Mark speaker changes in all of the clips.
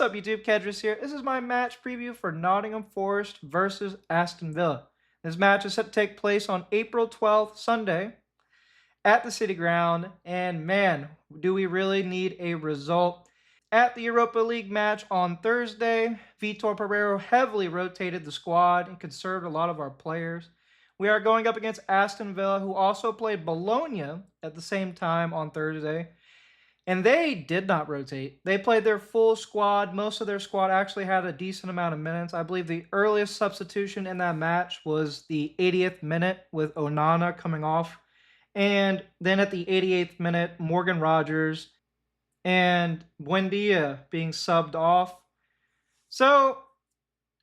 Speaker 1: What's up, YouTube? Kedgris here. This is my match preview for Nottingham Forest versus Aston Villa. This match is set to take place on April 12th, Sunday, at the City Ground. And man, do we really need a result. At the Europa League match on Thursday, Vitor Pereiro heavily rotated the squad and conserved a lot of our players. We are going up against Aston Villa, who also played Bologna at the same time on Thursday. And they did not rotate. They played their full squad. Most of their squad actually had a decent amount of minutes. I believe the earliest substitution in that match was the 80th minute with Onana coming off. And then at the 88th minute, Morgan Rogers and Buendia being subbed off. So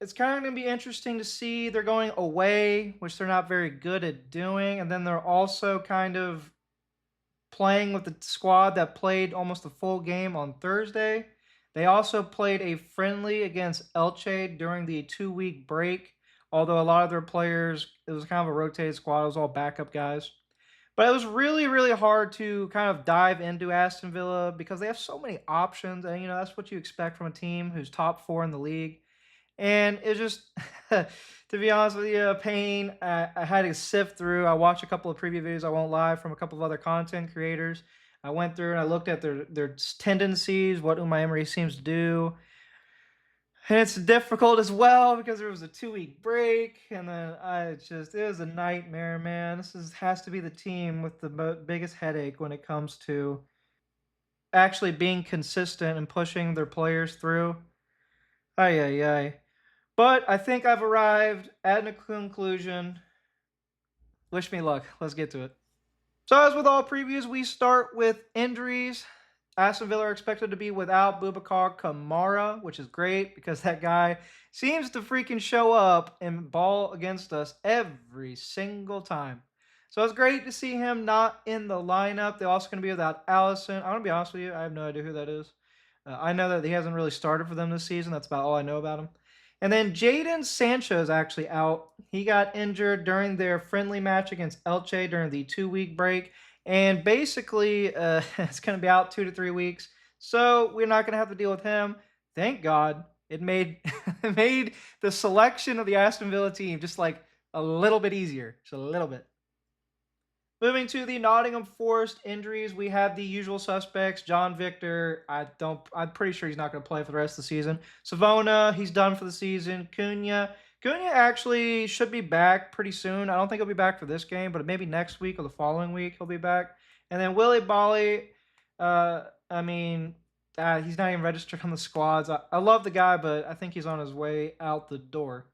Speaker 1: it's kind of going to be interesting to see. They're going away, which they're not very good at doing. And then they're also kind of playing with the squad that played almost the full game on Thursday. They also played a friendly against Elche during the 2-week break, although a lot of their players, it was kind of a rotated squad. It was all backup guys. But it was really, really hard to kind of dive into Aston Villa because they have so many options. And, that's what you expect from a team who's top 4 in the league. And it just, to be honest with you, a pain. I had to sift through. I watched a couple of preview videos, I won't lie, from a couple of other content creators. I went through and I looked at their tendencies, what Unai Emery seems to do. And it's difficult as well because there was a 2-week break. And then it was a nightmare, man. Has to be the team with the biggest headache when it comes to actually being consistent and pushing their players through. Ay, ay, ay. But I think I've arrived at a conclusion. Wish me luck. Let's get to it. So as with all previews, we start with injuries. Aston Villa are expected to be without Boubacar Kamara, which is great because that guy seems to freaking show up and ball against us every single time. So it's great to see him not in the lineup. They're also going to be without Allison. I'm going to be honest with you, I have no idea who that is. I know that he hasn't really started for them this season. That's about all I know about him. And then Jadon Sancho is actually out. He got injured during their friendly match against Elche during the 2-week break. And basically, it's going to be out 2 to 3 weeks. So we're not going to have to deal with him. Thank God. It made, it made the selection of the Aston Villa team just like a little bit easier. Just a little bit. Moving to the Nottingham Forest injuries, we have the usual suspects. John Victor, I'm pretty sure he's not going to play for the rest of the season. Savona, he's done for the season. Cunha actually should be back pretty soon. I don't think he'll be back for this game, but maybe next week or the following week he'll be back. And then Willie Bolly, he's not even registered on the squads. I love the guy, but I think he's on his way out the door,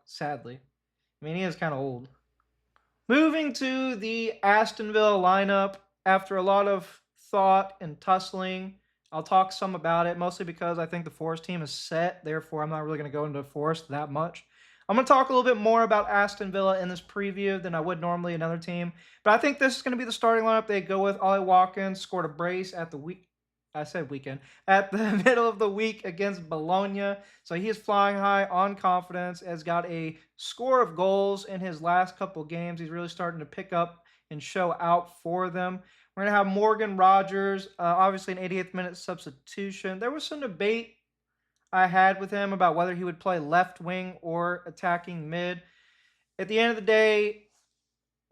Speaker 1: sadly. He is kind of old. Moving to the Aston Villa lineup, after a lot of thought and tussling, I'll talk some about it, mostly because I think the Forest team is set. Therefore, I'm not really going to go into Forest that much. I'm going to talk a little bit more about Aston Villa in this preview than I would normally another team. But I think this is going to be the starting lineup they go with. Ollie Watkins scored a brace at the at the middle of the week against Bologna. So he is flying high on confidence, has got a score of goals in his last couple of games. He's really starting to pick up and show out for them. We're going to have Morgan Rogers, obviously an 88th minute substitution. There was some debate I had with him about whether he would play left wing or attacking mid. At the end of the day,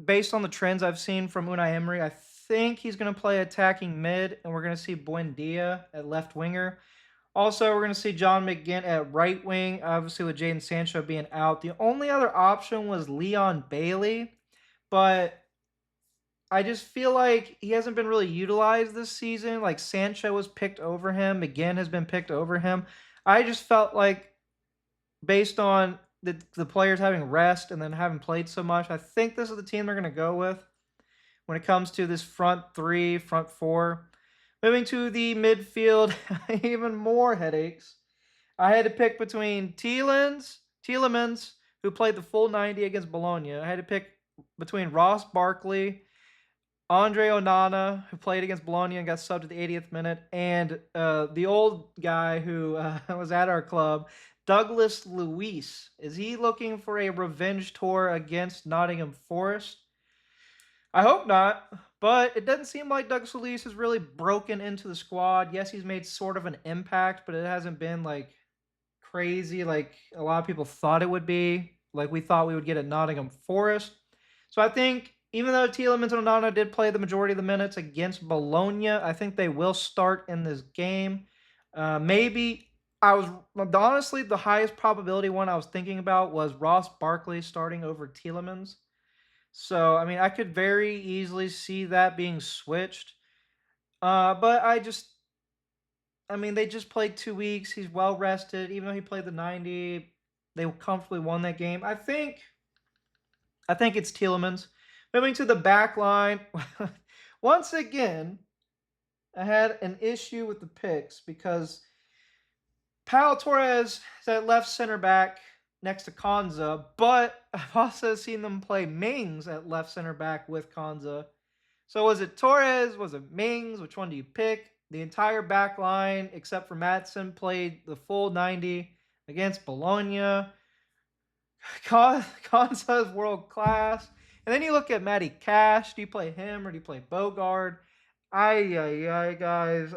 Speaker 1: based on the trends I've seen from Unai Emery, I think he's going to play attacking mid, and we're going to see Buendia at left winger. Also, we're going to see John McGinn at right wing, obviously with Jadon Sancho being out. The only other option was Leon Bailey, but I just feel like he hasn't been really utilized this season. Like Sancho was picked over him, McGinn has been picked over him. I just felt like based on the players having rest and then having played so much, I think this is the team they're going to go with when it comes to this front three, front four. Moving to the midfield, even more headaches. I had to pick between Tielemans, who played the full 90 against Bologna. I had to pick between Ross Barkley, Andre Onana, who played against Bologna and got subbed at the 80th minute, and the old guy who was at our club, Douglas Luiz. Is he looking for a revenge tour against Nottingham Forest? I hope not, but it doesn't seem like Doug Solis has really broken into the squad. Yes, he's made sort of an impact, but it hasn't been like crazy like a lot of people thought it would be. Like we thought we would get at Nottingham Forest. So I think even though Tielemans and Onana did play the majority of the minutes against Bologna, I think they will start in this game. Maybe I was honestly the highest probability one I was thinking about was Ross Barkley starting over Tielemans. So I mean, I could very easily see that being switched. But I mean, they just played 2 weeks. He's well rested. Even though he played the 90, they comfortably won that game. I think it's Tielemans. Moving to the back line. Once again, I had an issue with the picks because Pau Torres is at left center back next to Konza, but I've also seen them play Mings at left center back with Konza. So was it Torres? Was it Mings? Which one do you pick? The entire back line, except for Madsen, played the full 90 against Bologna. Konza is world class. And then you look at Matty Cash. Do you play him or do you play Bogard? Guys.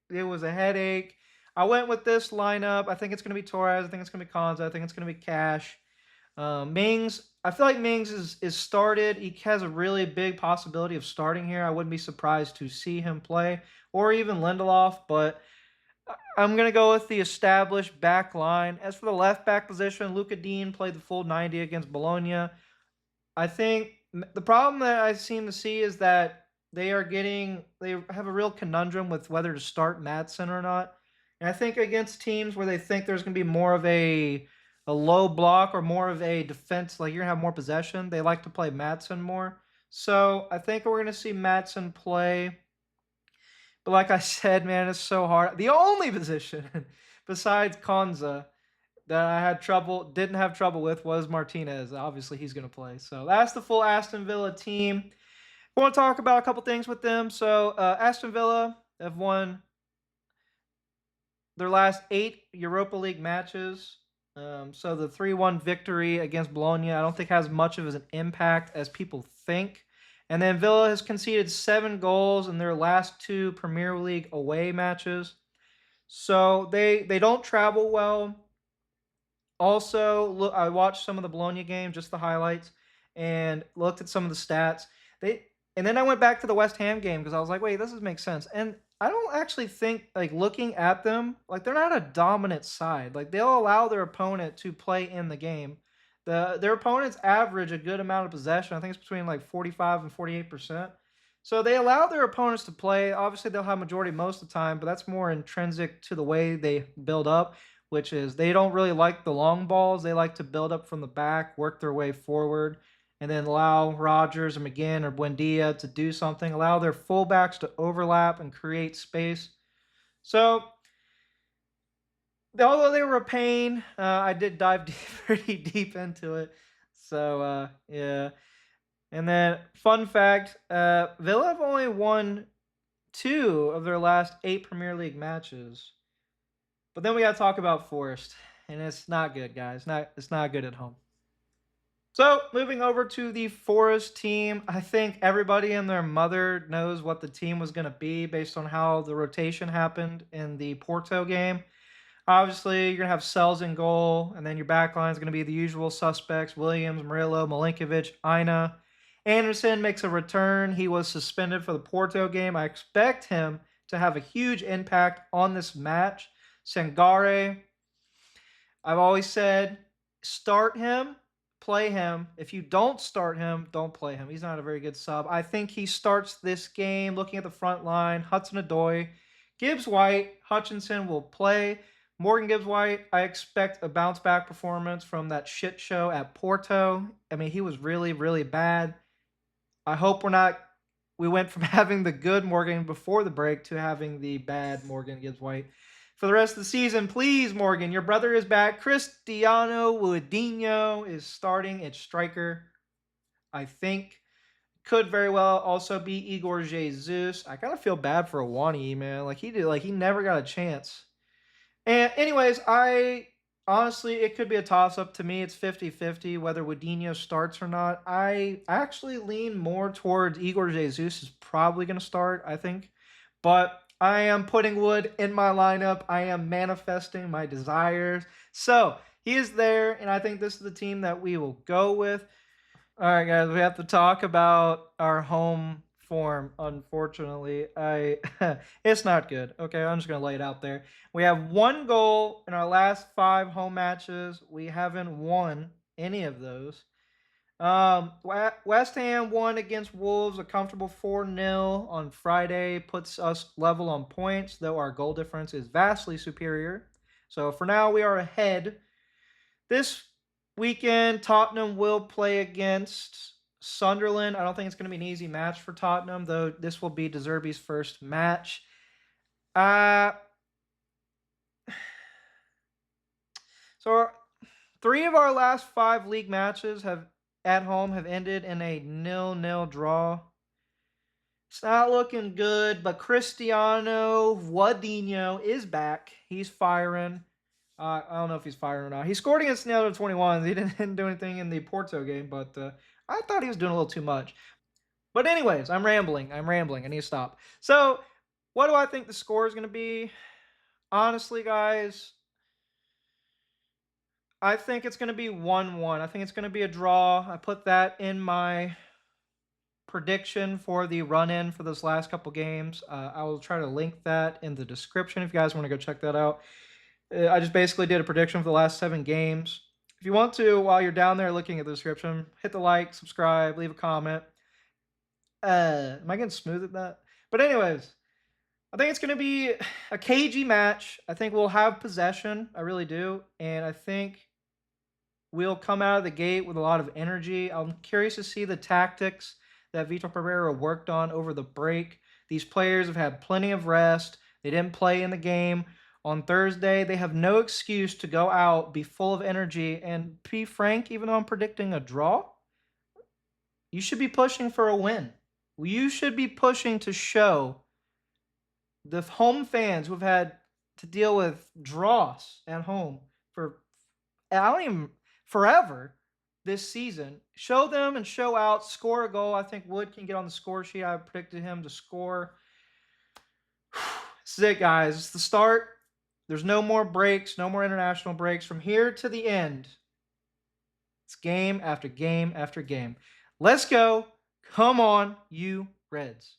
Speaker 1: It was a headache. I went with this lineup. I think it's going to be Torres. I think it's going to be Konza. I think it's going to be Cash. Mings, I feel like Mings is started. He has a really big possibility of starting here. I wouldn't be surprised to see him play, or even Lindelof, but I'm going to go with the established back line. As for the left back position, Luca Dean played the full 90 against Bologna. I think the problem that I seem to see is that they have a real conundrum with whether to start Madsen or not. And I think against teams where they think there's going to be more of a low block or more of a defense, like you're going to have more possession, they like to play Madsen more. So I think we're going to see Madsen play. But like I said, man, it's so hard. The only position besides Konza that I didn't have trouble with was Martinez. Obviously, he's going to play. So that's the full Aston Villa team. I want to talk about a couple things with them. So Aston Villa have won their last 8 Europa League matches. So the 3-1 victory against Bologna, I don't think has much of an impact as people think. And then Villa has conceded 7 goals in their last 2 Premier League away matches. So they don't travel well. Also, look, I watched some of the Bologna game, just the highlights, and looked at some of the stats. And then I went back to the West Ham game because I was like, wait, this doesn't make sense. And I don't actually think, like, looking at them, like, they're not a dominant side. Like, they'll allow their opponent to play in the game. Their opponents average a good amount of possession. I think it's between like 45 and 48%. So they allow their opponents to play. Obviously, they'll have majority most of the time, but that's more intrinsic to the way they build up, which is they don't really like the long balls. They like to build up from the back, work their way forward, and then allow Rogers or McGinn or Buendia to do something, allow their fullbacks to overlap and create space. So, although they were a pain, I did dive pretty deep into it. So, yeah. And then, fun fact Villa have only won 2 of their last 8 Premier League matches. But then we got to talk about Forest. And it's not good, guys. It's not good at home. So, moving over to the Forest team, I think everybody and their mother knows what the team was going to be based on how the rotation happened in the Porto game. Obviously, you're going to have Sells in goal, and then your back line is going to be the usual suspects: Williams, Murillo, Milinkovic, Aina. Anderson makes a return. He was suspended for the Porto game. I expect him to have a huge impact on this match. Sangare, I've always said, start him, play him. If you don't start him, don't play him. He's not a very good sub. I think he starts this game looking at the front line. Hudson-Odoi, Gibbs White, Hutchinson will play. Morgan Gibbs White, I expect a bounce back performance from that shit show at Porto. I mean, he was really, really bad. I hope we went from having the good Morgan before the break to having the bad Morgan Gibbs White for the rest of the season. Please, Morgan, your brother is back. Cristiano Woodinho is starting at striker. I think could very well also be Igor Jesus. I kind of feel bad for Awani, man. He never got a chance. And anyways, honestly, it could be a toss-up. To me, it's 50-50 whether Woodinho starts or not. I actually lean more towards Igor Jesus is probably going to start, I think. But I am putting Wood in my lineup. I am manifesting my desires. So he is there, and I think this is the team that we will go with. All right, guys, we have to talk about our home form. Unfortunately, I it's not good. Okay, I'm just gonna lay it out there. We have one goal in our last 5 home matches. We haven't won any of those. West Ham won against Wolves, a comfortable 4-0 on Friday, puts us level on points, though our goal difference is vastly superior. So for now, we are ahead. This weekend, Tottenham will play against Sunderland. I don't think it's going to be an easy match for Tottenham, though this will be De Zerbi's first match. Uh, so 3 of our last 5 league matches have at home have ended in a 0-0 draw. It's not looking good, but Cristiano Wadinho is back. He's firing. I don't know if he's firing or not. He scored against the other 21s. He didn't do anything in the Porto game, but I thought he was doing a little too much. But anyways, I'm rambling. I need to stop. So, what do I think the score is going to be? Honestly, guys, I think it's going to be 1-1. I think it's going to be a draw. I put that in my prediction for the run-in for those last couple games. I will try to link that in the description if you guys want to go check that out. I just basically did a prediction for the last 7 games. If you want to, while you're down there looking at the description, hit the like, subscribe, leave a comment. Am I getting smooth at that? But anyways, I think it's going to be a cagey match. I think we'll have possession. I really do. And I think we'll come out of the gate with a lot of energy. I'm curious to see the tactics that Vitor Pereira worked on over the break. These players have had plenty of rest. They didn't play in the game on Thursday. They have no excuse to go out, be full of energy, and be frank, even though I'm predicting a draw, you should be pushing for a win. You should be pushing to show the home fans who've had to deal with draws at home for I don't even forever this season. Show them and show out, score a goal. I think Wood can get on the score sheet. I predicted him to score. This is it, guys. It's the start. There's no more breaks, no more international breaks. From here to the end, it's game after game after game. Let's go. Come on, you Reds.